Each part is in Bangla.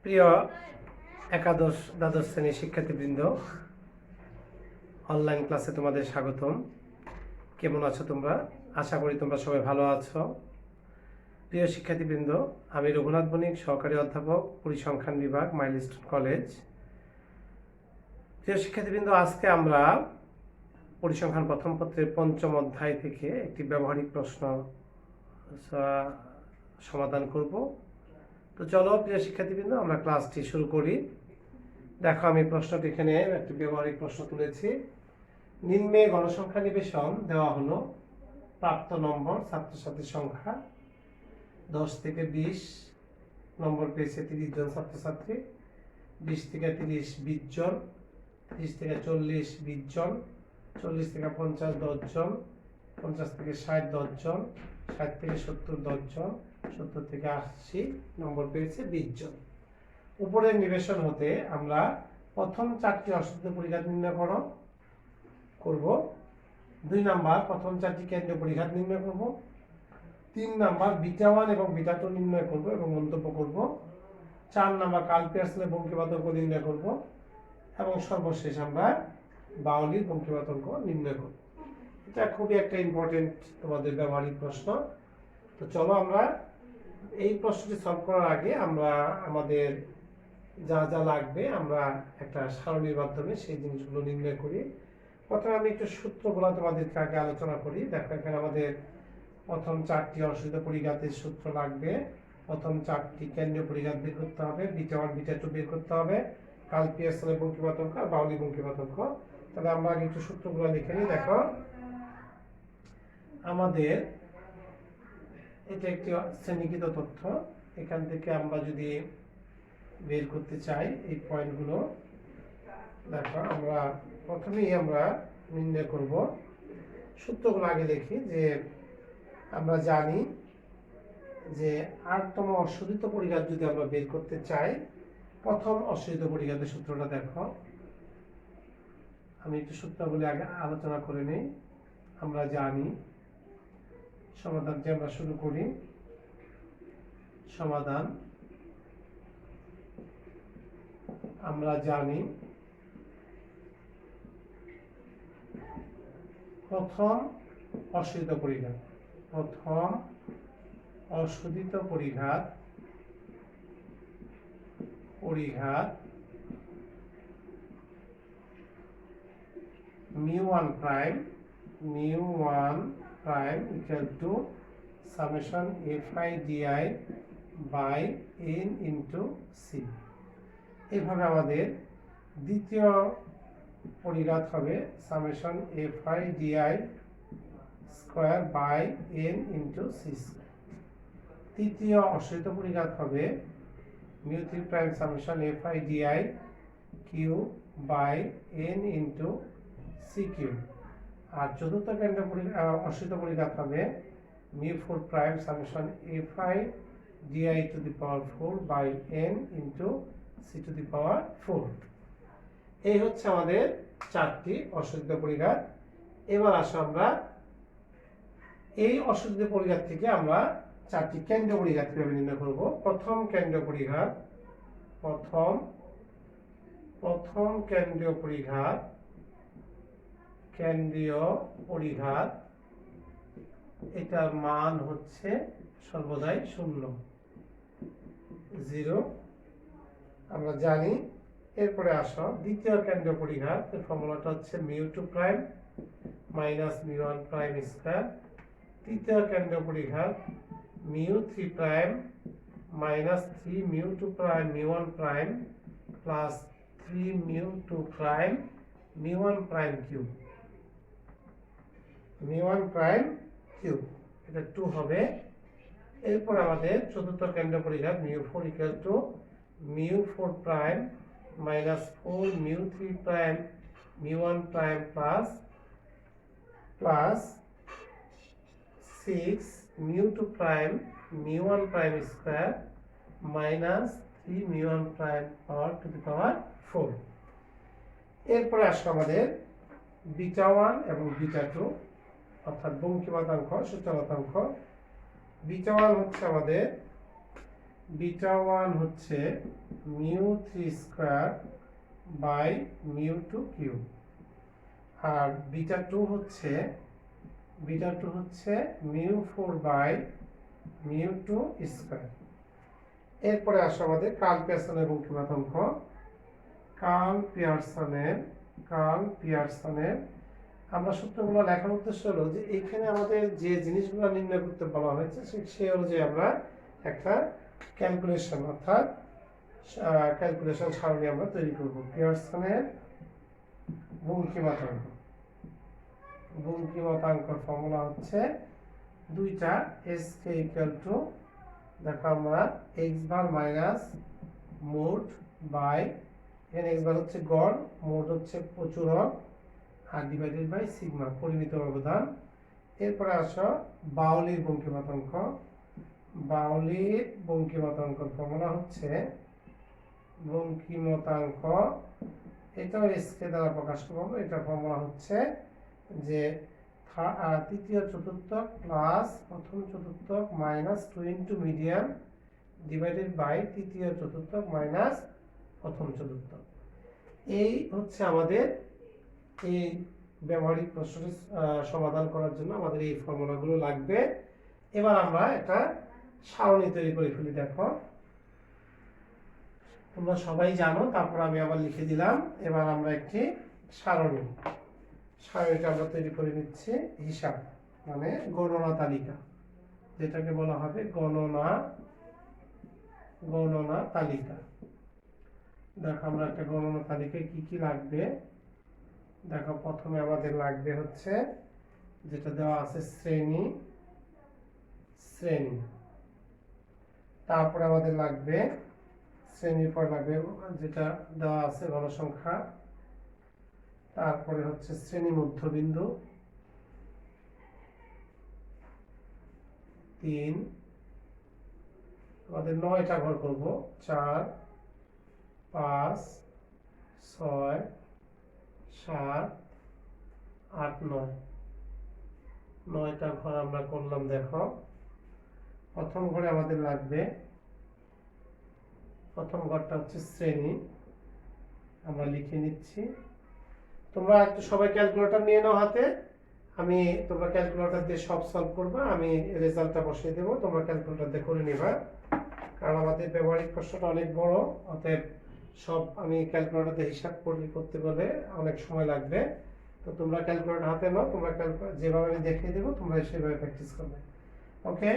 প্রিয় একাদশ দ্বাদশ শ্রেণীর শিক্ষার্থীবৃন্দ, অনলাইন ক্লাসে তোমাদের স্বাগতম। কেমন আছো তোমরা? আশা করি তোমরা সবাই ভালো আছো। প্রিয় শিক্ষার্থীবৃন্দ, আমি রঘুনাথ বণিক, সহকারী অধ্যাপক, পরিসংখ্যান বিভাগ, মাইলস্টোন কলেজ। প্রিয় শিক্ষার্থীবৃন্দ, আজকে আমরা পরিসংখ্যান প্রথম পত্রের পঞ্চম অধ্যায় থেকে একটি ব্যবহারিক প্রশ্ন সমাধান করব। তো চলো প্রিয় শিক্ষার্থীবৃন্দ, আমরা ক্লাসটি শুরু করি। দেখো, আমি প্রশ্নটি এখানে একটি ব্যবহারিক প্রশ্ন তুলেছি। নিম্নে গণসংখ্যা নিবেশন দেওয়া হলো। প্রাপ্ত নম্বর ছাত্রছাত্রীর সংখ্যা 10 থেকে 20 নম্বর পেয়েছে 30 জন ছাত্রছাত্রী, 20 থেকে 30 20 জন, 30 থেকে 40 20 জন, 40 থেকে 50 10 জন, 50 থেকে 60 10 জন, 60 থেকে 70 10 জন, 70 থেকে 80 নম্বর পেয়েছে 20 জন। উপরের নিবেশন হতে আমরা প্রথম 4টি অশুদ্ধ পরিঘাত নির্ণয় করব। 2 নাম্বার প্রথম 4টি কেন্দ্রীয় পরিঘাত নির্ণয় করব। 3 নাম্বার বিটা 1 এবং বিটা 2 নির্ণয় করব এবং মন্তব্য করব। 4 নাম্বার কার্ল পিয়ারসনের বঙ্কিমাতঙ্ক নির্ণয় করব এবং সর্বশেষ আমরা বাউলির বঙ্কিমাতঙ্ক নির্ণয় করব। এটা খুবই একটা ইম্পর্টেন্ট তোমাদের ব্যবহারিক প্রশ্ন। তো চলো আমরা এই প্রশ্নটি সলভ করার আগে আমরা আমাদের যা যা লাগবে আমরা একটা সারণীর মাধ্যমে সেই জিনিসগুলো নির্ণয় করি। প্রথমে আমি একটু সূত্রগুলো তোমাদেরকে আগে আলোচনা করি। দেখো, এখানে আমাদের প্রথম 4টি অশুদ্ধ পরিঘাতের সূত্র লাগবে। প্রথম 4টি কেন্দ্রীয় পরিঘাত বের করতে হবে, বিটা 1 বিটা 2 বের করতে হবে, কার্ল পিয়ারসনের বঙ্কিমাতঙ্ক আর বাউলি বঙ্কিমাতঙ্ক। তাহলে আমরা আগে একটু সূত্রগুলো লিখে নিই। দেখো, আমাদের এটা একটি শ্রেণীকৃত তথ্য। এখান থেকে আমরা যদি বের করতে চাই এই পয়েন্টগুলো, দেখো আমরা প্রথমেই আমরা নির্ণয় করব। সূত্রগুলো আগে দেখি। যে আমরা জানি যে 8তম অশোধিত পরিঘাত যদি আমরা বের করতে চাই, প্রথম অশোধিত পরিঘাতের সূত্রটা দেখো। আমি একটু সূত্রগুলি আগে আলোচনা করে নেই। আমরা জানি সমাধানটি আমরা শুরু করি। সমাধান আমরা জানি প্রথম অশোধিত পরিঘাত, প্রথম অশোধিত পরিঘাত μ1 prime equal to summation fi di by n into C. এইভাবে আমাদের দ্বিতীয় পরিঘাত হবে summation fi di square by n into C square. তৃতীয় অশোধিত পরিঘাত হবে μ3 prime summation fi di cube by n into C cube. আর চতুর্থ কেন্দ্র অশোধিত পরিঘাত হবে μ4 prime summation fi di to the power 4 by n into C to the power 4। এই হচ্ছে আমাদের 4টি অশোধিত পরিঘাত। এবার আসো আমরা এই অশোধিত পরিঘাত থেকে আমরা 4টি কেন্দ্রীয় পরিঘাত কিভাবে নির্ণয় করব। প্রথম কেন্দ্রীয় পরিঘাত, প্রথম কেন্দ্রীয় পরিঘাত এটার মান হচ্ছে সর্বদাই 0 আমরা জানি। এরপরে আসো দ্বিতীয় কেন্দ্রীয় পরিঘাত, ফর্মুলাটা হচ্ছে μ2 প্রাইম মাইনাস μ1 প্রাইম স্কয়ার। তৃতীয় কেন্দ্রীয় পরিঘাত μ3 prime minus 3 μ2 prime μ1 prime plus 3 μ2 prime μ1 prime cube, এটা 2 হবে। এরপর আমাদের চতুর্থ কেন্দ্রীয় পরিঘাত μ4 equal to μ4 prime minus 4 μ3 prime μ1 prime plus 6 μ2 prime μ1 prime square minus 3 μ1 prime power to the power 4। এরপরে আসো আমাদের বিটা 1 এবং বিটা 2 অর্থাৎ বঙ্কিমাতাঙ্ক সূচনাঙ্ক। বিটা 1 হচ্ছে আমাদের বিটা 1 হচ্ছে mu 3 square by mu 2 cube, আর বিটা 2 হচ্ছে মিউ 4 বাই মিউ 2 স্কয়ার। এরপরে আসো আমাদের কার্ল পিয়ারসনের বঙ্কিমাতঙ্ক। কার্ল পিয়ারসনের আমরা সূত্রগুলো লেখার উদ্দেশ্য হলো যে এইখানে আমাদের যে জিনিসগুলো নির্ণয় করতে বলা হয়েছে সে অনুযায়ী আমরা একটা ক্যালকুলেশন অর্থাৎ ক্যালকুলেশন সারণী আমরা তৈরি করব। পিয়ারসনের বঙ্কিমাতাঙ্কর ফর্মুলা হচ্ছে দুইটা এস কে ইকুয়াল টু, দেখো আমরা x bar minus mode by, এখানে এক্স বার হচ্ছে গড়, মোড হচ্ছে প্রচুরণ, আর ডিভাইডেড বাই সিগমা পরিমিত ব্যবধান। এরপরে আসো বাউলির বঙ্কিমাতাঙ্ক। ফর্মুলা হচ্ছে বঙ্কিমাতাঙ্ক, এটাও এসকে দ্বারা প্রকাশ করবো। এটা ফর্মুলা হচ্ছে যে তৃতীয় চতুর্থক প্লাস প্রথম চতুর্থক minus 2 into median divided by তৃতীয় চতুর্থক মাইনাস প্রথম চতুর্থক। এই হচ্ছে আমাদের এই ব্যবহারিক প্রশ্নটি সমাধান করার জন্য আমাদের এই ফর্মুলাগুলো লাগবে। এবার আমরা একটা সারণী তৈরি করে ফেলি। দেখো তোমরা সবাই জানো, তারপর আমি আবার লিখে দিলাম। এবার আমরা একটি সারণীটা আমরা তৈরি করে নিচ্ছি। হিসাব মানে গণনা তালিকা, যেটাকে বলা হবে গণনা তালিকা। দেখো আমরা একটা গণনা তালিকায় কি কি লাগবে। দেখো প্রথমে আমাদের লাগবে হচ্ছে যেটা দেওয়া আছে শ্রেণী, তারপরে আমাদের লাগবে শ্রেণীর পর লাগবে যেটা দেওয়া আছে গণসংখ্যা, তারপরে হচ্ছে শ্রেণী মধ্যবিন্দু 3, আমাদের 9টা ঘর করব 4 5 6 7 8 9টা ঘর আমরা করলাম। দেখো প্রথম ঘরে আমাদের লাগবে, প্রথম ঘরটা হচ্ছে শ্রেণী, আমরা লিখে নিচ্ছি। তোমরা একটু সবাই ক্যালকুলেটর নিয়ে নাও হাতে, তোমরা ক্যালকুলেটর দিয়ে সব সলভ করবা, আমি রেজাল্টটা বসিয়ে দেবো, তোমরা ক্যালকুলেটর দিয়ে করে নিবা, কারণ আমাদের ব্যবহারিক প্রশ্নটা অনেক বড়, অতএব সব আমি ক্যালকুলেটর দিয়ে হিসাব করতে গেলে অনেক সময় লাগবে। তো তোমরা ক্যালকুলেটর হাতে নাও, তোমরা যেভাবে আমি দেখিয়ে দেবো তোমরা সেভাবে প্র্যাকটিস করবে। ওকে,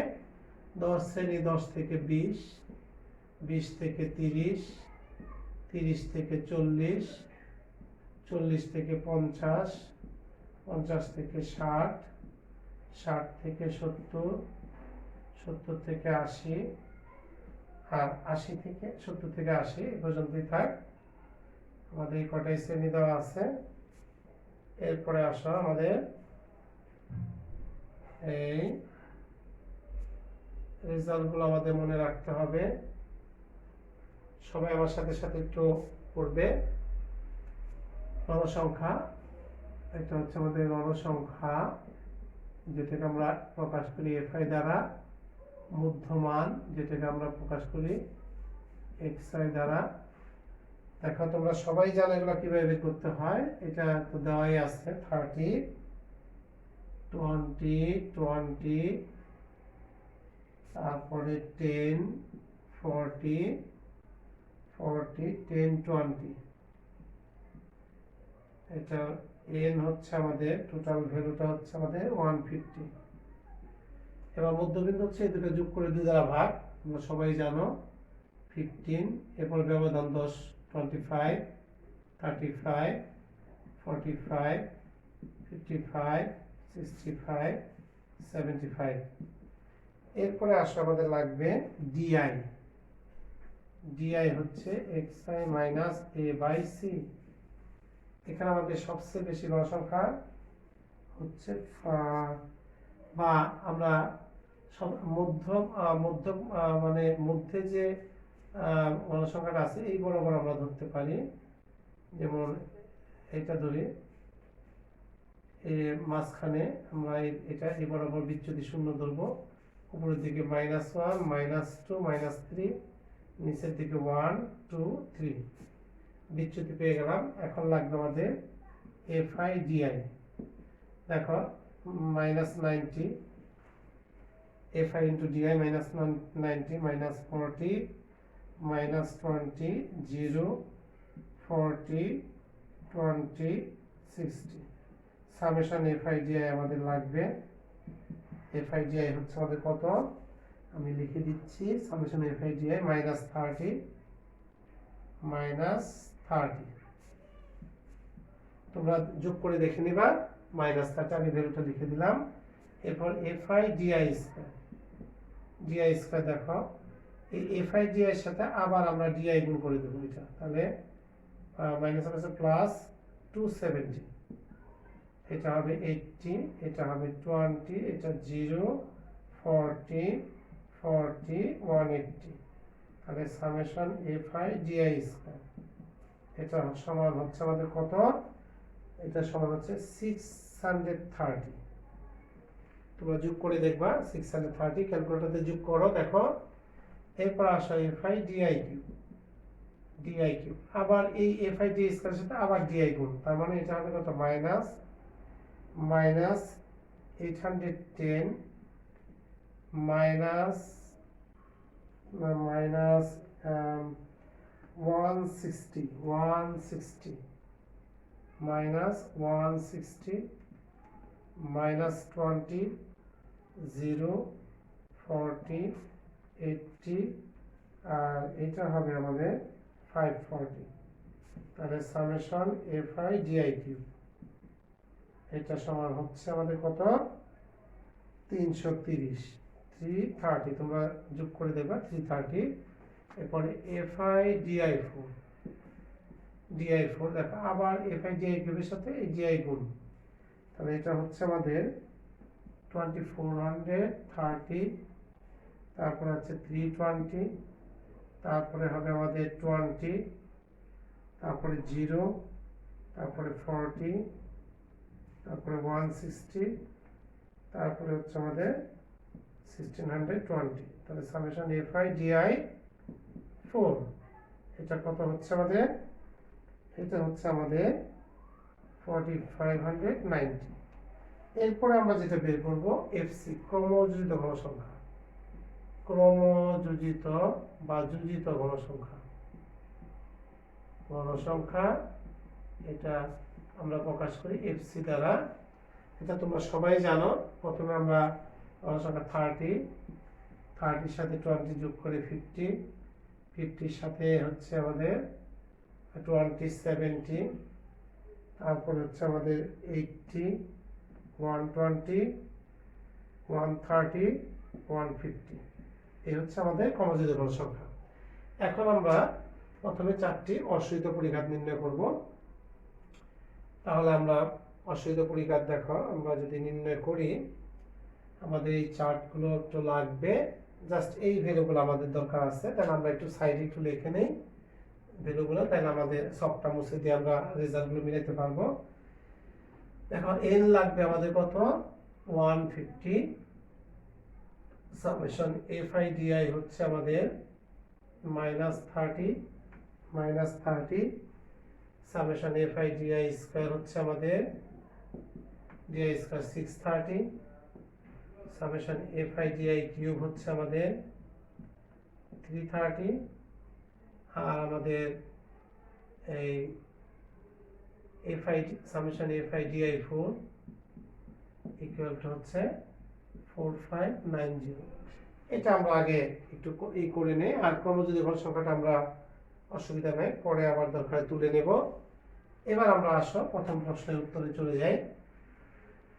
10 শ্রেণী 10 থেকে 20, 20 থেকে 30, 30 থেকে 40, 40 থেকে 50, 50 থেকে 60, 60 থেকে 70, 70 থেকে 80, আর 70 থেকে 80 এই পর্যন্তই থাক। আমাদের এই কটাই শ্রেণী দেওয়া আছে। এরপরে আসো আমাদের এই রেজাল্টগুলো আমাদের মনে রাখতে হবে। সবাই আমার সাথে সাথে একটু পড়বে। গণসংখ্যা, এটা হচ্ছে আমাদের গণসংখ্যা, যেটাকে আমরা প্রকাশ করি এফআই দ্বারা। মধ্যমান, যেটাকে আমরা প্রকাশ করি এক্সআই দ্বারা। দেখো তোমরা সবাই জানো এগুলো কিভাবে বের করতে হয়, এটা তো দেওয়াই আছে। 30 20 20, তারপরে 10 40 40 10 20, এটা n হচ্ছে আমাদের টোটাল ভ্যালুটা হচ্ছে আমাদের 150। এবার মধ্যবিন্দু হচ্ছে এই দুটো যোগ করে 2 দ্বারা ভাগ, তোমরা সবাই জানো 15। এরপর ব্যবধান 10 25 35 45 55 65 75। এরপরে আসলে আমাদের লাগবে ডিআই হচ্ছে xi minus a by c। এখানে আমাদের সবচেয়ে বেশি গণসংখ্যা হচ্ছে বা আমরা মধ্যম মানে মধ্যে যে গণসংখ্যাটা আছে এই বরাবর আমরা ধরতে পারি। যেমন এটা ধরি, এর মাঝখানে আমরা এটা এই বরাবর বিচ্যুতি শূন্য ধরবো, উপরের দিকে -1 -2 -3, নিচের দিকে 1 2 3 বিচ্যুতি পেয়ে গেলাম। এখন লাগবে আমাদের FI/DI। দেখো -90 FI into DI -90 -40 -20 0 40 20 60 summation FI/DI আমাদের লাগবে। FI/DI হচ্ছে আমাদের কত, আমি লিখে দিচ্ছি, সামেশন FI/DI -30 -30, তোমরা যোগ করে দেখে নিবা। -30 আমি ভ্যালুটা লিখে দিলাম। এরপর FI/DI স্কয়ার, DI স্কয়ার দেখো এই FI/DI এর সাথে আবার আমরা DI গুণ করে দেব, এটা তাহলে মাইনাস আছে প্লাস 270, এটা হবে 80, এটা হবে 20, এটা 0 40 40 180, তাহলে সামেশন FI/DI স্কয়ার এটা সমান হচ্ছে আমাদের কত, এটা সমান হচ্ছে 630। তোমরা যোগ করে দেখবা 630, ক্যালকুলেটরে যোগ করো দেখো। এরপর আসো FI/DI কিউব, DI কিউব, আবার এই FI/DI স্কয়ারের সাথে আবার DI গুণ, তার মানে এটা হবে কত, মাইনাস 810 মাইনাস 160 মাইনাস 160 মাইনাস 20 0 40 80, আর এটা হবে আমাদের 540, তাহলে সামেশন FI/DI কিউব এটা সমান হচ্ছে আমাদের কত, 330 330, তোমরা যোগ করে দেবা 330। এরপরে FI/DI4, DI4 দেখো আবার FI/DI কিউবের সাথে এই DI গুণ, তাহলে এটা হচ্ছে আমাদের 2430, তারপরে হচ্ছে 320, তারপরে হবে আমাদের 20, তারপরে 0, তারপরে 40, তারপরে 160, তারপরে হচ্ছে আমাদের 1620, তাহলে সামেশন FI/DI4 এটা কত হচ্ছে আমাদের, এটা হচ্ছে আমাদের 4590। এরপরে আমরা যেটা বের করব FC, ক্রমযোজিত ঘনসংখ্যা, ক্রমযোজিত বা যোজিত ঘনসংখ্যা, এটা আমরা প্রকাশ করি FC দ্বারা। এটা তোমরা সবাই জানো। প্রথমে আমরা ঘনসংখ্যা 30 এর সাথে 20 যোগ করে 50, 50 এর সাথে হচ্ছে আমাদের 20 70, তারপর হচ্ছে আমাদের 80 120 130 150, এই হচ্ছে আমাদের ক্রমযোজিত ঘনসংখ্যা। এখন আমরা প্রথমে 4টি অসূহিত পরিঘাত নির্ণয় করব। তাহলে আমরা অসূহিত পরিঘাত দেখো, আমরা যদি নির্ণয় করি, আমাদের এই চার্টগুলো একটু লাগবে, জাস্ট এই ভ্যালুগুলো আমাদের দরকার আছে, তাহলে আমরা একটু সাইডে একটু লিখে নেই ভ্যালুগুলো, তাহলে আমাদের সবটা মুছে দিয়ে আমরা রেজাল্টগুলো মিলাতে পারবো। দেখো n লাগবে আমাদের কত, 150, সামেশন FI/DI হচ্ছে আমাদের -30 সামেশন FI/DI স্কয়ার হচ্ছে আমাদের DI square 630, summation FI/DI cube হচ্ছে আমাদের 330, আর আমাদের এই সামেশন FI/DI4 ইকুয়াল টু হচ্ছে 4590। এটা আমরা আগে একটু এই করে নেই, আর ক্রমযোজিত ঘনসংখ্যাটা আমরা অসুবিধা নেই, পরে আবার দরকার তুলে নেব। এবার আমরা আসো প্রথম প্রশ্নের উত্তরে চলে যাই।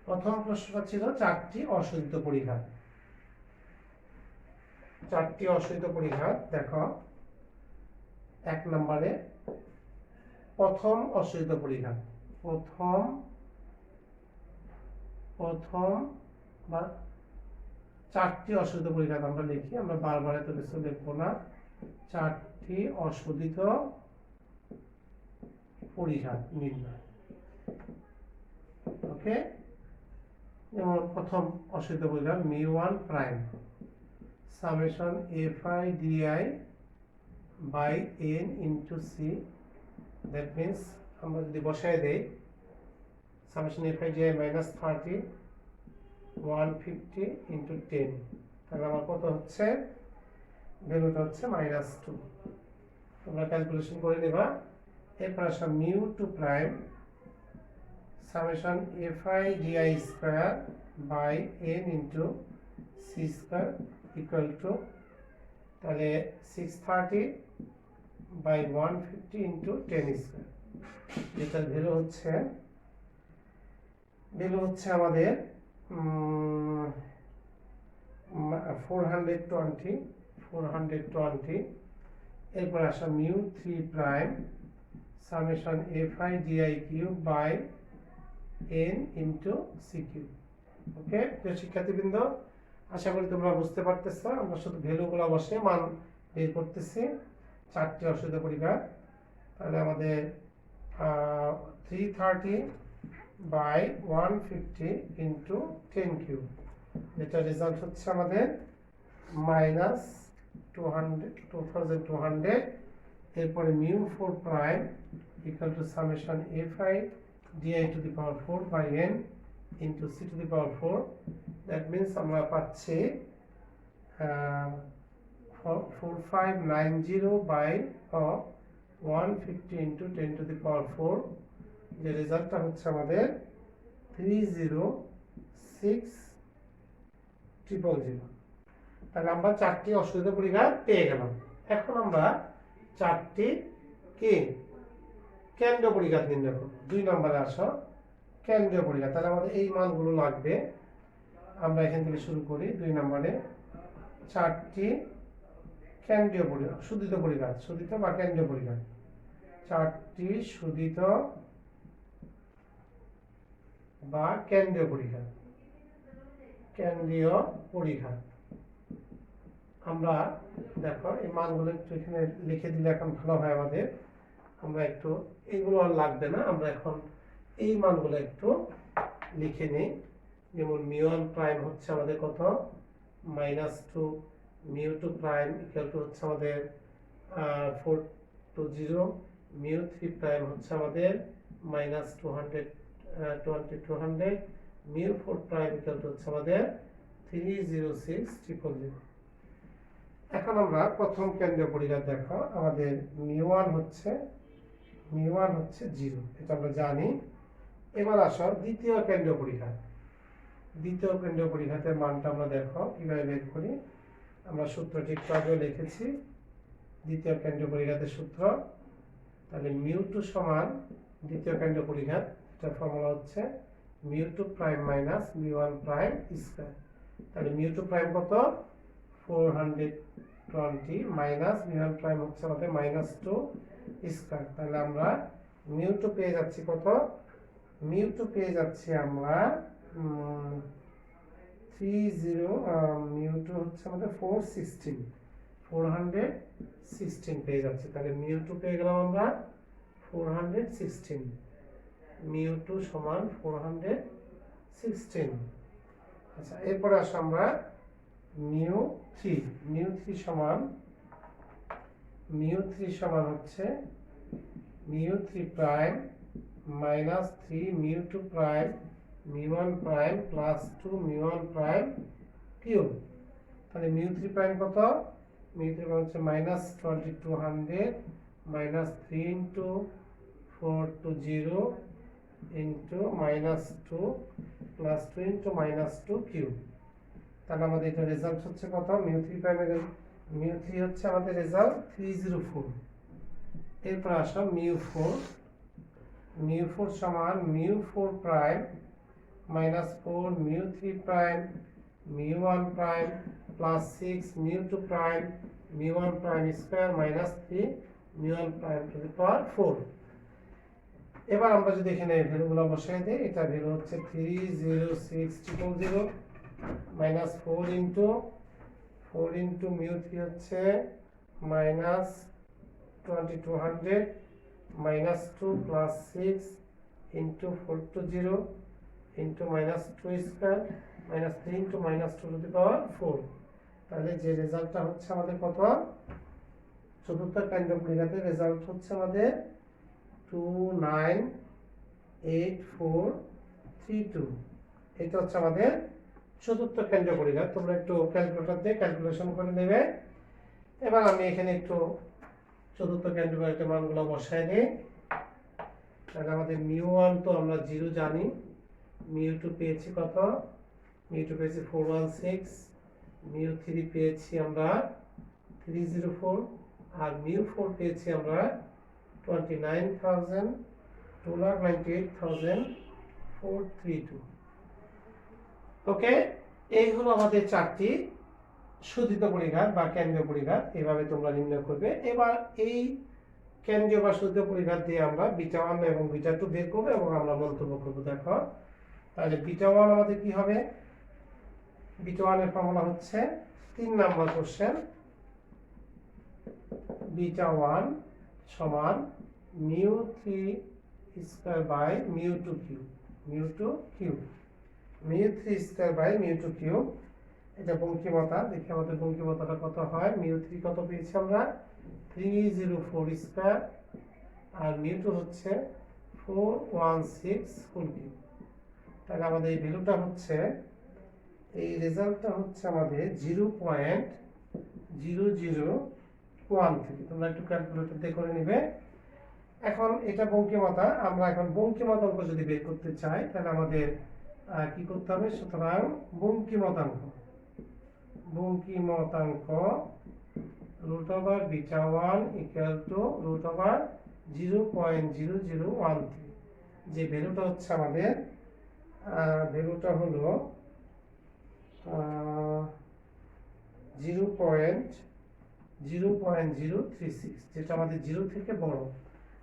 প্রথম প্রশ্নটা ছিল 4টি অসূহিত পরিঘাত। 4টি অসূহিত পরিঘাত দেখো, 1 নম্বরে প্রথম অসূহিত পরিঘাত, প্রথম বা 4টি অসূহিত পরিঘাত আমরা লিখি, আমরা বারবার এত কিছু লিখবো না। 4টি অশোধিত পরিঘাত নির্ণয়, ওকে। যেমন প্রথম অশোধিত পরিঘাত μ1 prime, summation F I DI by N into C, that means আমরা যদি বসায় দেই summation F I DI minus 30 150 into 10, তাহলে আমার কত হচ্ছে, ভ্যালুটা হচ্ছে -2। তোমরা ক্যালকুলেশন করে নেবা। এরপর আসা মিউ two prime summation F I DI square by N into C square equal to, তাহলে 630 বাই 150 ইন্টু 10 স্কোয়ার, যেটার ভ্যালু হচ্ছে আমাদের 420। এরপর আসা মিউ three prime summation F I DI cube by N into C cube. Okay প্রিয় শিক্ষার্থীবৃন্দ, আশা করি তোমরা বুঝতে পারতেছো। আমরা শুধু ভ্যালুগুলো বসে মান বের করতেছি, 4টি অসুবিধা পরিকার। তাহলে আমাদের 330 বাই 150 ইন্টু 10 কিউব, যেটা রেজাল্ট হচ্ছে আমাদের -2200। এরপরে mu 4 prime equal to summation F I d i to the power 4 by N into C to the power 4, that means আমরা পাচ্ছি 4590 by 150 into 10 to the power 4, যে রেজাল্টটা হচ্ছে আমাদের 306000। তাহলে আমরা 4টি অসুবিধা পরিকার পেয়ে গেলাম। এখন আমরা 4টি কি কেন্দ্র পরিকার নির্ণয় করব। 2 নম্বরে আসো কেন্দ্রীয় পরিকার। তাহলে আমাদের এই মানগুলো লাগবে। আমরা এখান থেকে শুরু করি। 2 নম্বরে 4টি কেন্দ্রীয় পরিকার, সুদিত পরিকার, সুদিত বা কেন্দ্রীয় পরিকার, 4টি সুদিত বা কেন্দ্রীয় পরিকার। কেন্দ্রীয় পরিকার আমরা দেখো এই মানগুলো একটু এখানে লিখে দিলে এখন ভালো হয় আমাদের। আমরা একটু এগুলো আর লাগবে না, আমরা এখন এই মানগুলো একটু লিখে নিই। যেমন মিউ ওয়ান প্রাইম হচ্ছে আমাদের কত, -2, mu two prime equal to হচ্ছে আমাদের 420, মিউ থ্রি প্রাইম হচ্ছে আমাদের -200, mu four prime equal to হচ্ছে আমাদের 306000। এখন আমরা প্রথম কেন্দ্রীয় পরিকার দেখো, আমাদের মিউ ওয়ান হচ্ছে 0, এটা আমরা জানি। এবার আসো দ্বিতীয় কেন্দ্রীয় পরিকার। দ্বিতীয় কেন্দ্রীয় পরিঘাতের মানটা আমরা দেখো কিভাবে বের করি। আমরা সূত্রটি একটু আগেও লিখেছি, দ্বিতীয় কেন্দ্রীয় পরিঘাতের সূত্র। তাহলে মিউ টু সমান দ্বিতীয় কেন্দ্রীয় পরিঘাত, এটা ফর্মুলা হচ্ছে mu two prime minus mu one prime square. তাহলে মিউ টু প্রাইম কত, 420 মাইনাস মিউ ওয়ান প্রাইম হচ্ছে আমাদের -2 স্কয়ার। তাহলে আমরা মিউ টু পেয়ে যাচ্ছি কত, মিউ টু পেয়ে যাচ্ছি আমরা মিউ টু হচ্ছে আমাদের 416 পেয়ে যাচ্ছে। তাহলে মিউ টু পেয়ে গেলাম আমরা 416, মিউ টু সমান 416। আচ্ছা এরপরে আসো আমরা মিউ থ্রি সমান হচ্ছে mu three prime -3 mu two prime mu one prime +2 mu one prime cube. তাহলে মিউ থ্রি প্রাইম কত, মিউ থ্রি প্রাইম হচ্ছে -2200 -3 ইন্টু 420 ইন্টু -2 +2 ইন্টু -2 কিউব। তাহলে আমাদের এটা রেজাল্ট হচ্ছে কত, মিউ থ্রি প্রাইমের মিউ থ্রি হচ্ছে আমাদের রেজাল্ট 304। এরপর আসো মিউ ফোর সমান mu four prime -4 mu three prime mu one prime +6 mu two prime mu one prime square -3 mu one prime to the power 4। এবার আমরা যদি এখানে ভ্যালুগুলো বসাই দিই, এটা ভ্যালু হচ্ছে 306000 -4 ইন্টু মিউ থ্রি হচ্ছে -2200 -2 +6 into 420 into -2 square -3 into -2 to the power 4। তাহলে যে রেজাল্টটা হচ্ছে আমাদের কত, চতুর্থ কেন্দ্র পরিঘাতের রেজাল্ট হচ্ছে আমাদের 298432। এটা হচ্ছে আমাদের চতুর্থ কেন্দ্র পরিঘাত। তোমরা একটু ক্যালকুলেটর দিয়ে ক্যালকুলেশন করে নেবে। এবার আমি এখানে একটু চতুর্থ কেন্দ্র পরিঘাতের মানগুলো বসাই দিই। তাহলে আমাদের μ1 তো আমরা 0 জানি, μ2 পেয়েছি কত, μ2 পেয়েছি 416, μ3 পেয়েছি আমরা 304, আর μ4 পেয়েছি আমরা 298,432। ওকে, এই হলো আমাদের চারটি শোধিত পরিঘাত বা কেন্দ্রীয় পরিঘাত। এভাবে তোমরা নির্ণয় করবে। এবার এই কেন্দ্রীয় বা শোধিত পরিঘাত দিয়ে আমরা β1 এবং β2 বের করবো এবং আমরা মন্তব্য করবো। দেখো, তাহলে β1 আমাদের কি হবে, β1 এর ফর্মুলা হচ্ছে 3 নাম্বার কোশ্চেন, β1 সমান μ3 square by μ2 cube, μ2 cube, μ3 square by μ2 cube. এটা বঙ্কিমতা, দেখি আমাদের বঙ্কিমতাটা কত হয়। μ3 কত পেয়েছি আমরা, 304 স্কয়ার, আর μ2 হচ্ছে 416 হোল কিউব। তাহলে আমাদের এই ভ্যালুটা হচ্ছে, এই রেজাল্টটা হচ্ছে আমাদের 0.0013। তোমরা একটু ক্যালকুলেটর দিয়ে করে নিবে। এখন এটা বঙ্কিমতা, আমরা এখন বঙ্কিমতাঙ্ক যদি বের করতে চাই তাহলে আমাদের কি করতে হবে, সুতরাং বঙ্কিমতাঙ্ক √β1 √0.0013। যে ভ্যালুটা হচ্ছে আমাদের, ভ্যালুটা হলো 0.0036, যেটা আমাদের 0 থেকে বড়।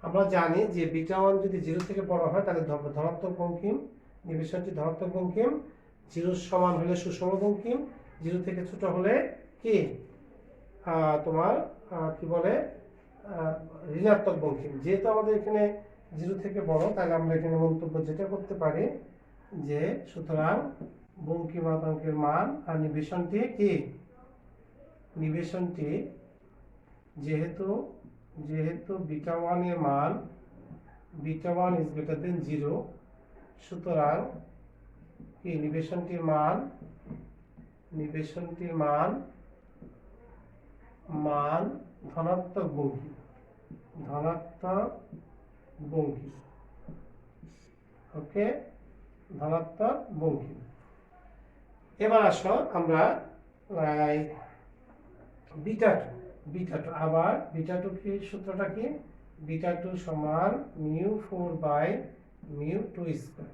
আমরা জানি যে β1 যদি 0 থেকে বড় হয় তাহলে ধনাত্মক বঙ্কিম, নিবেশনটি ধনাত্মক বঙ্কিম, 0 সমান হলে সুষম বঙ্কিম, 0 থেকে ছোট হলে কি তোমার কি বলে ঋণাত্মক বঙ্কিম। যেহেতু আমাদের এখানে 0 থেকে বড়, তাহলে আমরা এখানে মন্তব্য যেটা করতে পারি যে সুতরাং বঙ্কিমাঙ্কের মান আর নিবেশনটি কি, নিবেশনটি যেহেতু β1 এর মান, β1 is greater than 0, সুতরাং কি নিবেশনটির মান ধনাত্মক বঙ্কিম, ওকে, ধনাত্মক বঙ্কিম। এবার আসো আমরা β2, আবার β2 কি সূত্রটা কি, β2 সমান μ4 বাই μ2 স্কয়ার।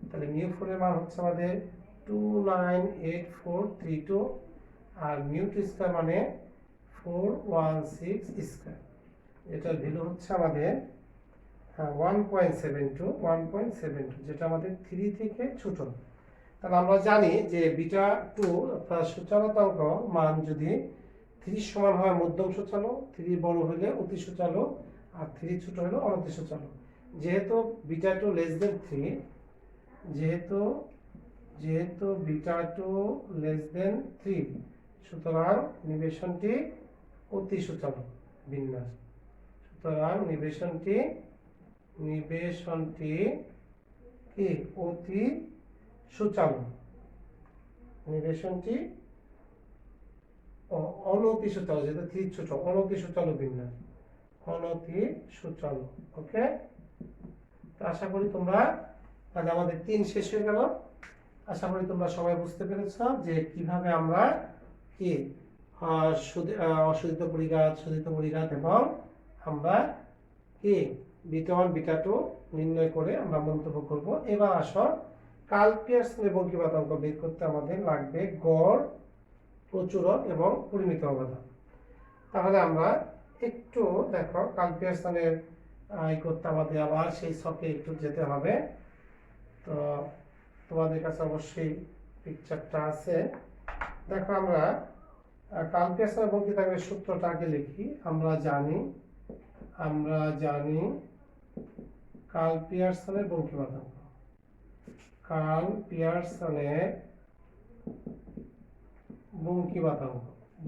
তাহলে μ4 এর মান হচ্ছে আমাদের 298,432, আর μ2 স্কয়ার মানে 416 স্কয়ার। এটার ভ্যালু হচ্ছে আমাদের 1.72, যেটা আমাদের 3 থেকে ছোট। তাহলে আমরা জানি যে β2 অর্থাৎ সূচনাঙ্ক মান যদি 3 সমান হয় মধ্যম সূচালো, 3 বড় হলে অতি সূচালো, আর 3 ছোট হলে অনতি সূচালো। যেহেতু β2 লেস দেন 3, যেহেতু β2 লেস দেন 3, সুতরাং নিবেশনটি অতি সূচালো বিন্যাস। সুতরাং নিবেশনটি কি অতি সূচালো, নিবেশনটি অনতি সূচালো, যেটা 3 ছোট, অনতি সূচালো বিন্যাস, অনতি সূচালো। ওকে, তো আশা করি তোমরা, তাহলে আমাদের 3 শেষ হয়ে গেল। আশা করি তোমরা সবাই বুঝতে পেরেছো যে কিভাবে আমরা কি অশোধিত পরিঘাত, শোধিত পরিঘাত এবং আমরা কি β1 β2 নির্ণয় করে আমরা মন্তব্য করব। এবার আসো কার্ল পিয়ারসনের বঙ্কিমাঙ্ক বের করতে আমাদের লাগবে গড়, প্রচুরক এবং পরিমিত অবদান। তাহলে আমরা একটু দেখো কার্ল পিয়ারসনের করতে আমাদের আবার সেই ছকে একটু যেতে হবে। তো তোমাদের কাছে অবশ্যই পিকচারটা আছে। দেখো আমরা কার্ল পিয়ারসনের বঙ্কিমাঙ্কের সূত্রটা আগে লিখি। আমরা জানি কার্ল পিয়ারসনের বঙ্কিমাঙ্ক, কার্ল পিয়ারসনের বঙ্কিমাঙ্ক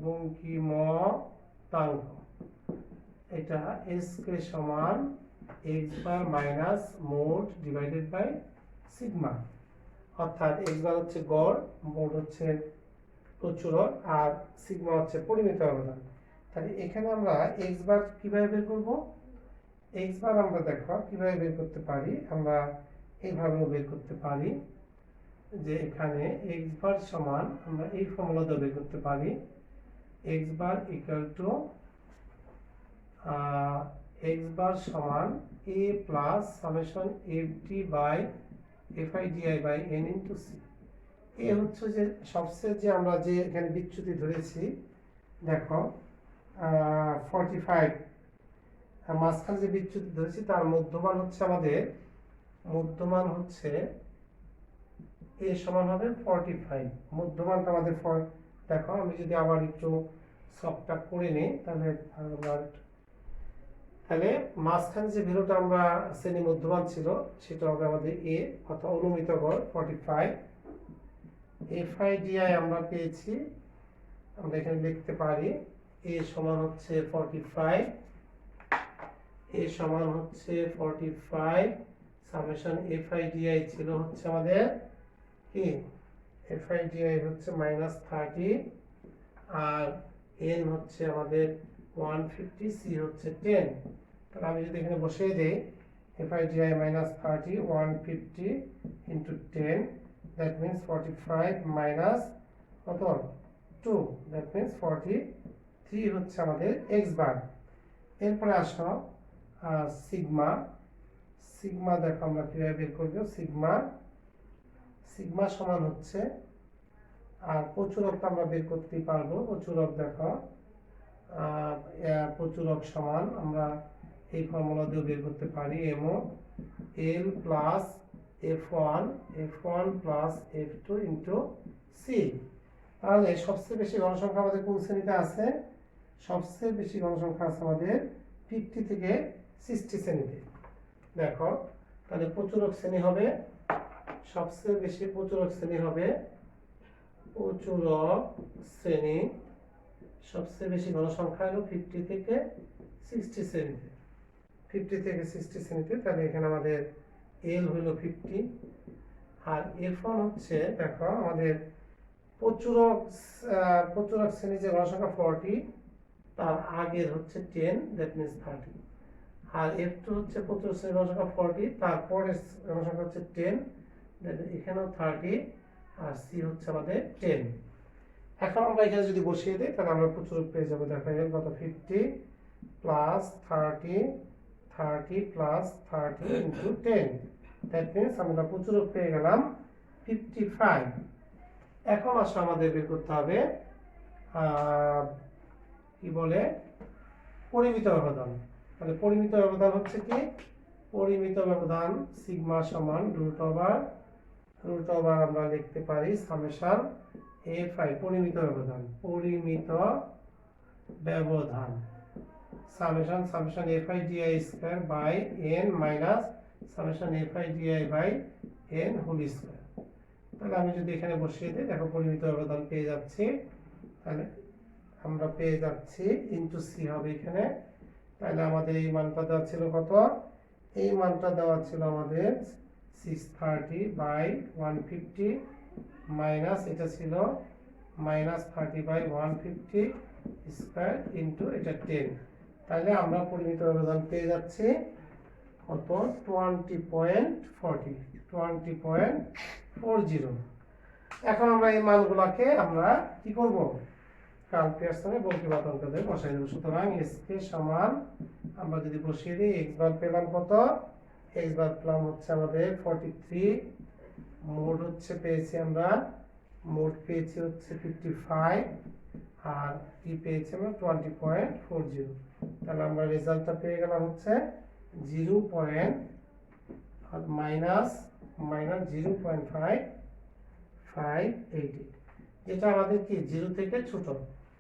বঙ্কিমতাঙ্ক, এটা এসকে সমান x bar minus mode divided by sigma, অর্থাৎ এক্স বার হচ্ছে গড়, মোড হচ্ছে প্রচুরক, আর সিগমা হচ্ছে পরিমিত ব্যবধান। তাহলে এখানে আমরা এক্স বার কিভাবে বের করব? এক্স বার আমরা দেখো কিভাবে বের করতে পারি, আমরা এইভাবেও বের করতে পারি যে এখানে এক্স বার সমান আমরা এই ফর্মুলা দিয়ে বের করতে পারি, x bar equal to x bar সমান a plus summation f d by f i d i by N into c. A হচ্ছে যে সবচেয়ে যে আমরা যে এখানে বিচ্যুতি ধরেছি, দেখো 45 মাঝখানে যে বিচ্যুতি ধরেছি তার মধ্যমান হচ্ছে আমাদের, মধ্যমান হচ্ছে এ সমান হবে 45, মধ্যমানটা আমাদের দেখো আমি যদি আবার একটু সবটা করে নিই তাহলে তাহলে মাঝখানে যে ভ্যালুটা আমরা শ্রেণী মধ্যমান ছিল সেটা হবে আমাদের এ, অর্থাৎ অনুমিত গড় 45। এফ আই ডি আই আমরা পেয়েছি, আমরা এখানে লিখতে পারি এ সমান হচ্ছে 45, এ সমান হচ্ছে 45 summation F i d I ছিল হচ্ছে আমাদের কি, এফ আই ডি আই হচ্ছে -30, আর এন হচ্ছে আমাদের 150, সি হচ্ছে 10। তাহলে আমি যদি এখানে বসিয়ে দেই F i d I -30 150 into 10, that means 45 minus কত 2, দ্যাট মিনস 43 হচ্ছে আমাদের এক্স বার। এরপরে আসো সিগমা, সিগমা দেখো আমরা কিভাবে বের করবো, সিগমা সিগমা সমান হচ্ছে, আর প্রচুরকটা আমরা বের করতেই পারবো, প্রচুরক দেখো প্রচুরক সমান আমরা এই ফর্মুলা দিয়ে বের করতে পারি, MO l plus F1 plus F2 into c. তাহলে সবচেয়ে বেশি গণসংখ্যা আমাদের কোন শ্রেণীতে আছে? সবচেয়ে বেশি গণসংখ্যা আছে আমাদের 50 থেকে 60 শ্রেণীতে। দেখো তাহলে প্রচুরক শ্রেণী হবে, সবচেয়ে বেশি প্রচুরক শ্রেণী হবে, প্রচুরক শ্রেণী সবচেয়ে বেশি গণসংখ্যা হলো 50 থেকে 60 শ্রেণীতে, 50 থেকে 60 শ্রেণীতে। তাহলে এখানে আমাদের এল হলো 50, আর F1 হচ্ছে দেখো আমাদের প্রচুরক শ্রেণী যে গণসংখ্যা 40, তার আগের হচ্ছে 10, দ্যাট মিনস 30, আর F2 হচ্ছে প্রচুরক শ্রেণী গণসংখ্যা 40, তারপরের গণসংখ্যা হচ্ছে 10, এখানেও 30, আর সি হচ্ছে আমাদের 10। এখন আমরা এখানে যদি বসিয়ে দিই তাহলে আমরা প্রচুরক পেয়ে যাবো, দেখো এল কত 50 plus 30 plus 30 into 10, that means আমরা প্রচুরক পেয়ে গেলাম 55। এখন আসলে আমাদের বের করতে হবে কি বলে পরিমিত ব্যবধান। তাহলে পরিমিত ব্যবধান হচ্ছে কি, পরিমিত ব্যবধান সিগমা সমান রুট ওভার আমরা লিখতে পারি সামেশন এফ আই, পরিমিত ব্যবধান, পরিমিত ব্যবধান summation F i d i square by n minus summation F i d i by n whole square. তাহলে আমি যদি এখানে বসিয়ে দিই, দেখো পরিমিত ব্যবধান পেয়ে যাচ্ছি, তাহলে আমরা পেয়ে যাচ্ছি ইন্টু সি হবে এখানে। তাহলে আমাদের এই মানটা দেওয়া ছিল কত, এই মানটা দেওয়া ছিল আমাদের 630 বাই 150 মাইনাস এটা ছিল -30 বাই 150 স্কয়ার ইন্টু এটা 10। তাহলে আমরা পরিমিত ব্যবধান পেয়ে যাচ্ছি কত 20.40। এখন আমরা এই মানগুলোকে আমরা কি করব, ক্যালকুলেশনে বঙ্কিমতাঙ্ক দিয়ে বসাই দেব। সুতরাং এসকে সমান আমরা যদি বসিয়ে দিই, এক্স বার পেলাম কত, এক্স বার পেলাম হচ্ছে আমাদের 43, মোড হচ্ছে পেয়েছি আমরা, মোড পেয়েছি হচ্ছে 55, আর কি পেয়েছি আমরা 20.40। তাহলে আমরা রেজাল্টটা পেয়ে গেলাম হচ্ছে 0.558, যেটা আমাদের কি 0 থেকে ছোট।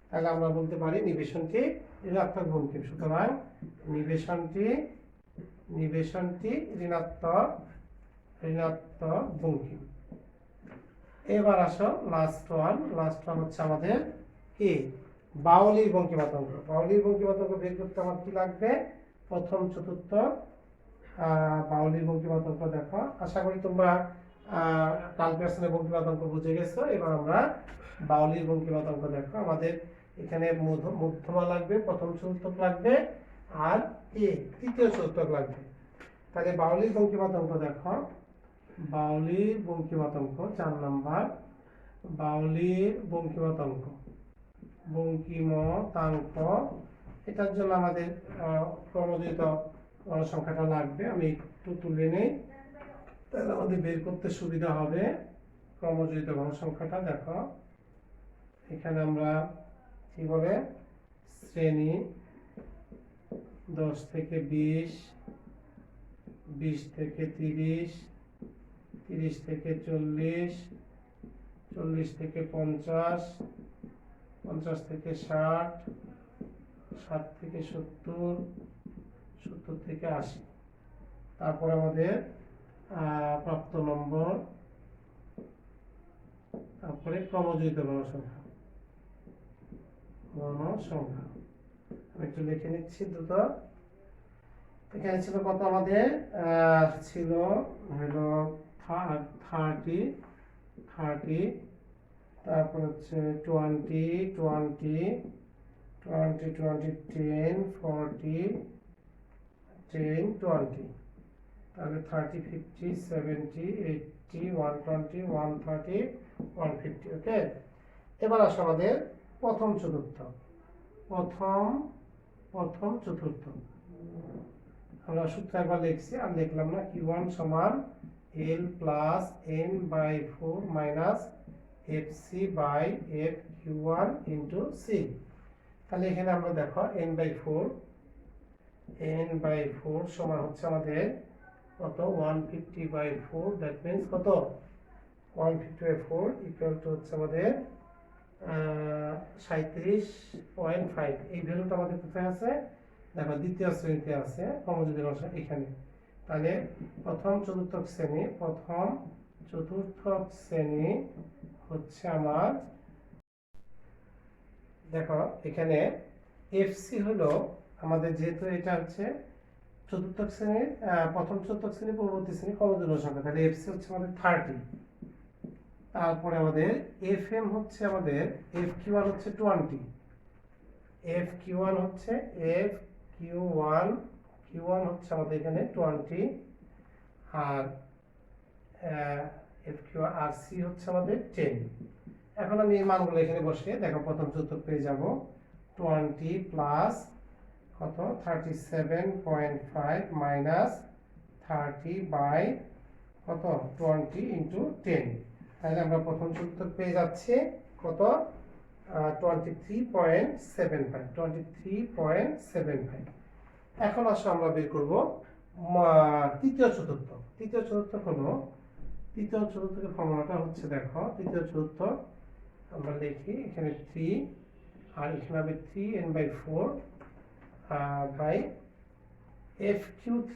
তাহলে আমরা বলতে পারি নিবেশনটি ঋণাত্মক বঙ্কিম। সুতরাং নিবেশনটি ঋণাত্মক বঙ্কিম। এবার আসো লাস্ট ওয়ান হচ্ছে আমাদের কি বাউলির বঙ্কিমাতঙ্ক। বাউলির বঙ্কিমাতঙ্ক বের করতে আমার কি লাগবে? প্রথম চতুর্থ বাউলির বঙ্কিমাতঙ্ক দেখো। আশা করি তোমরা কাল পেয়ারসনের বঙ্কিমাতঙ্ক বুঝে গেছো। এবার আমরা বাউলির বঙ্কিমাতঙ্ক দেখো। আমাদের এখানে মধ্যমা লাগবে, প্রথম চতুর্থক লাগবে, আর তৃতীয় চতুর্থক লাগবে। তাহলে বাউলির বঙ্কিমাতঙ্ক দেখো। বাউলির বঙ্কিমাতঙ্ক 4 নাম্বার। বাউলির বঙ্কিমাতঙ্ক এটার জন্য আমাদের ক্রমযুক্ত সংখ্যাটা লাগবে। আমি একটু তুলে নেই, তাহলে আমাদের বের করতে সুবিধা হবে। ক্রমযুক্ত সংখ্যাটা দেখো, এখানে আমরা কি বলে শ্রেণী 10 থেকে 20, 20 থেকে 30, 30 থেকে 40, 40 থেকে 50, 50 থেকে 60, 60 থেকে 70, 70 থেকে 80। তারপর আমাদের প্রাপ্ত নম্বর, তারপরে ক্রমযুক্ত গণসংখ্যা। আমি একটু লিখে নিচ্ছি দ্রুত। এখানে ছিল কত আমাদের? ছিল হলো 30, তারপর হচ্ছে 20, 20, 20, 20, 10, 40, 10, 20। তাহলে 30, 50, 70, 80, 120, 130, 150। ওকে, এবার আসো আমাদের প্রথম চতুর্থ। প্রথম চতুর্থ আমরা সূত্র একবার লিখছি আর লিখলাম না। Q1 সমান L plus N by 4 minus FC by F Q1 into C। তাহলে এখানে আমরা দেখো N বাই 4 সমান হচ্ছে আমাদের কত? 150 বাই 4। দ্যাট মিনস কত? 150 বাই 4 ইকুয়াল টু হচ্ছে আমাদের 37.5। এই ভ্যালুটা আমাদের কোথায় আছে? দেখো দ্বিতীয় শ্রেণীতে আছে, ক্রমযুক্ত গণসংখ্যা এখানে। তাহলে প্রথম চতুর্থক শ্রেণী হচ্ছে আমার, দেখো এখানে এফসি হলো আমাদের, যেহেতু এটা হচ্ছে চতুর্থক শ্রেণীর প্রথম চতুর্থক শ্রেণী পরবর্তী শ্রেণী ক্রমযুক্ত গণসংখ্যা, তাহলে এফসি হচ্ছে আমাদের 30। তারপরে আমাদের এফএম হচ্ছে আমাদের, এফ কিউ1 হচ্ছে 20, এফ কিউ1 হচ্ছে হচ্ছে আমাদের এখানে 20, আর এফ কিউ আর সি হচ্ছে আমাদের 10। এখন আমি এই মানগুলো এখানে বসিয়ে দেখো প্রথম চতুর্থক পেয়ে যাব 20 প্লাস কত? 37.5 মাইনাস 30 বাই কত? 20 ইন্টু 10। তাহলে আমরা প্রথম চতুর্থক পেয়ে যাচ্ছি কত? 23.75। এখন আসো আমরা বের করব তৃতীয় চতুর্থক। তৃতীয় চতুর্থকের ফর্মুলাটা হচ্ছে, দেখো তৃতীয় চতুর্থক আমরা লিখি এখানে 3, আর এখানে হবে 3n by 4 by FQ3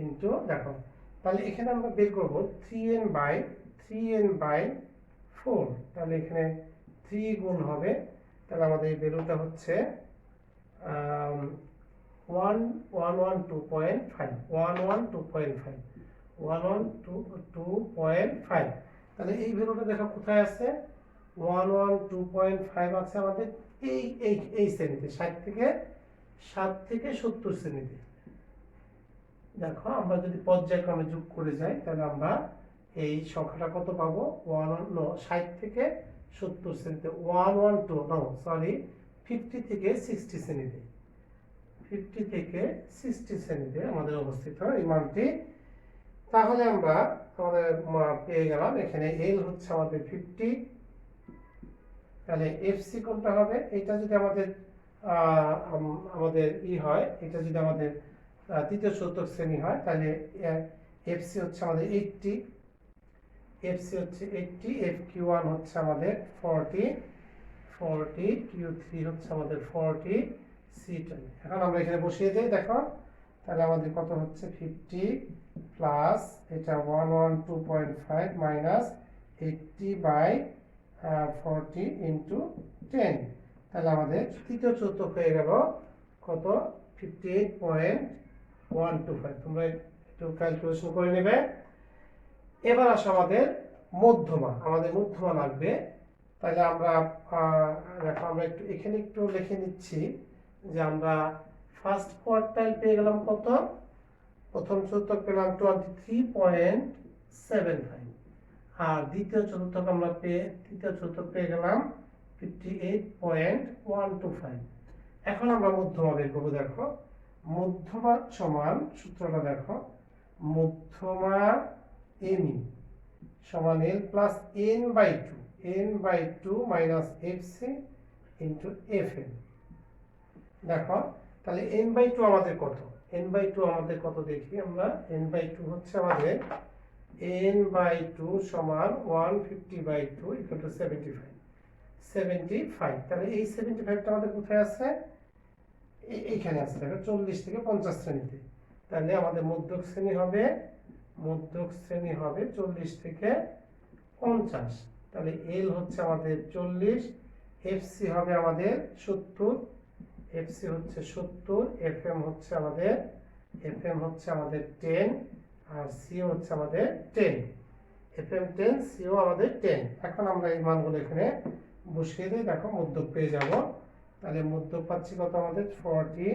into দেখো, তাহলে এখানে আমরা বের করব 3n বাই 4। তাহলে এখানে 3 গুণ হবে, তাহলে আমাদের এই ভ্যালুটা হচ্ছে 112.5। তাহলে এই ভ্যালুটা দেখো কোথায় আছে? 112.5 আছে আমাদের এই শ্রেণীতে, 7 থেকে 70 শ্রেণীতে। দেখো আমরা যদি পর্যায়ক্রমে যোগ করে যাই, তাহলে আমরা এই সংখ্যাটা কত পাবো? 60 থেকে 70 শ্রেণীতে, 50 থেকে 60 শ্রেণীতে, 50 থেকে 60 শ্রেণীতে আমাদের অবস্থিত এই মানটি। তাহলে আমরা আমাদের পেয়ে গেলাম এখানে এল হচ্ছে আমাদের 50, তাহলে এফসি কোনটা হবে? এটা যদি আমাদের হয়, এটা যদি আমাদের তৃতীয় চতুর্থ শ্রেণী হয়, তাহলে এফসি হচ্ছে আমাদের 80, এফ কিউ1 হচ্ছে আমাদের 40, কিউ3 হচ্ছে আমাদের 40, সি10। এখন আমরা এখানে বসিয়ে দিই, দেখো তাহলে আমাদের কত হচ্ছে? 50 প্লাস এটা 112.5 মাইনাস 80 বাই 40 ইন্টু 10, তাহলে আমাদের তৃতীয় চতুর্থ হয়ে গেল কত 58.125। তোমরা একটু ক্যালকুলেশন করে নেবে। এবার আসো আমাদের মধ্যমা লাগবে। তাহলে আমরা দেখো আমরা একটু এখানে একটু লিখে নিচ্ছি যে আমরা ফার্স্ট কোয়ার্টাইল পেয়ে গেলাম কত, প্রথম চতুর্থ পেলাম 23.75, আর তৃতীয় চতুর্থ পেয়ে গেলাম 58.125। এখন আমরা মধ্যমা বের করবো। দেখো মধ্যমা সমান সূত্রটা দেখো, মধ্যমা এমই সমান l plus n/2 minus FC into FM. দেখো তাহলে n/2 আমাদের কত দেখি আমরা। n/2 হচ্ছে আমাদের n/2 সমান 150/2 ইকুয়াল টু 75। তাহলে এই 75টা আমাদের কোথায় আছে, এইখানে আছে। দেখো 40 থেকে 50 শ্রেণীতে। তাহলে আমাদের মধ্যক শ্রেণী হবে 40 থেকে 50। তাহলে এল হচ্ছে আমাদের 40, এফসি হবে আমাদের 70, এফএম হচ্ছে আমাদের 10, আর সিও হচ্ছে আমাদের 10। এফএম 10, সিও আমাদের 10। এখন আমরা এই মানগুলো এখানে বসিয়ে দিই। দেখো মধ্যক পেয়ে যাব। তাহলে মধ্যক পাচ্ছি কত আমাদের 40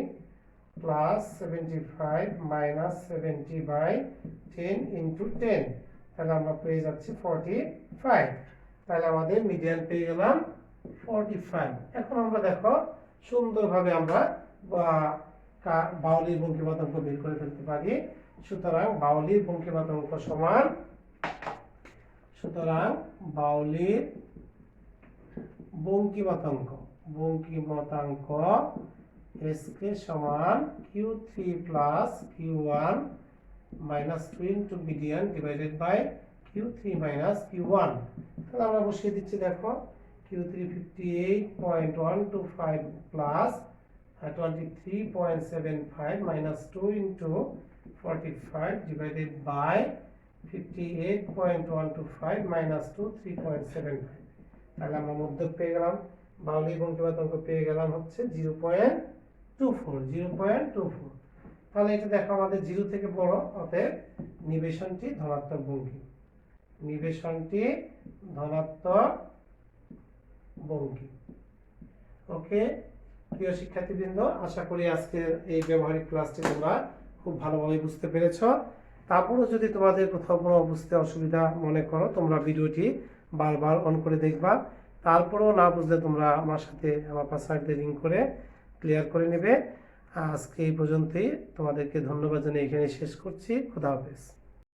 প্লাস 75 মাইনাস 70/10 ইন্টু 10, তাহলে আমরা পেয়ে যাচ্ছি 45। তাহলে আমাদের মিডিয়ান পেয়ে গেলাম 45। এখন আমরা দেখো সুন্দরভাবে আমরা বাউলির বঙ্কিমাতঙ্ক বের করে ফেলতে পারি। সুতরাং বাউলির বঙ্কিমাতঙ্ক এসকে সমান Q3 plus Q1 minus 2 into median divided by Q3 minus Q1। তাহলে আমরা বসিয়ে দিচ্ছি। দেখো Q3 58.125 plus 23.75 minus 2 into 45 divided by 58.125 minus 2 3.75। তাহলে আমরা মধ্যক পেয়ে গেলাম, বাউলি বঙ্কিমাতঙ্ক পেয়ে গেলাম হচ্ছে 0.24। তাহলে এটা দেখো আমাদের 0 থেকে বড়, অতএব নিবেশনটি ধনাত্মক বঙ্কি। ওকে প্রিয় শিক্ষার্থীবৃন্দ, আশা করি আজকের এই ব্যবহারিক ক্লাসটি তোমরা খুব ভালোভাবে বুঝতে পেরেছ। তারপরও যদি তোমাদের কোথাও কোনো বুঝতে অসুবিধা মনে করো, তোমরা ভিডিওটি বারবার অন করে দেখবা। তারপরেও না বুঝলে তোমরা আমার সাথে আমার পাসওয়ার্ড দিয়ে লিংক করে ক্লিয়ার করে নেবে। আজকে এই পর্যন্তই, তোমাদেরকে ধন্যবাদ জানিয়ে এখানে শেষ করছি। খোদা হাফেজ।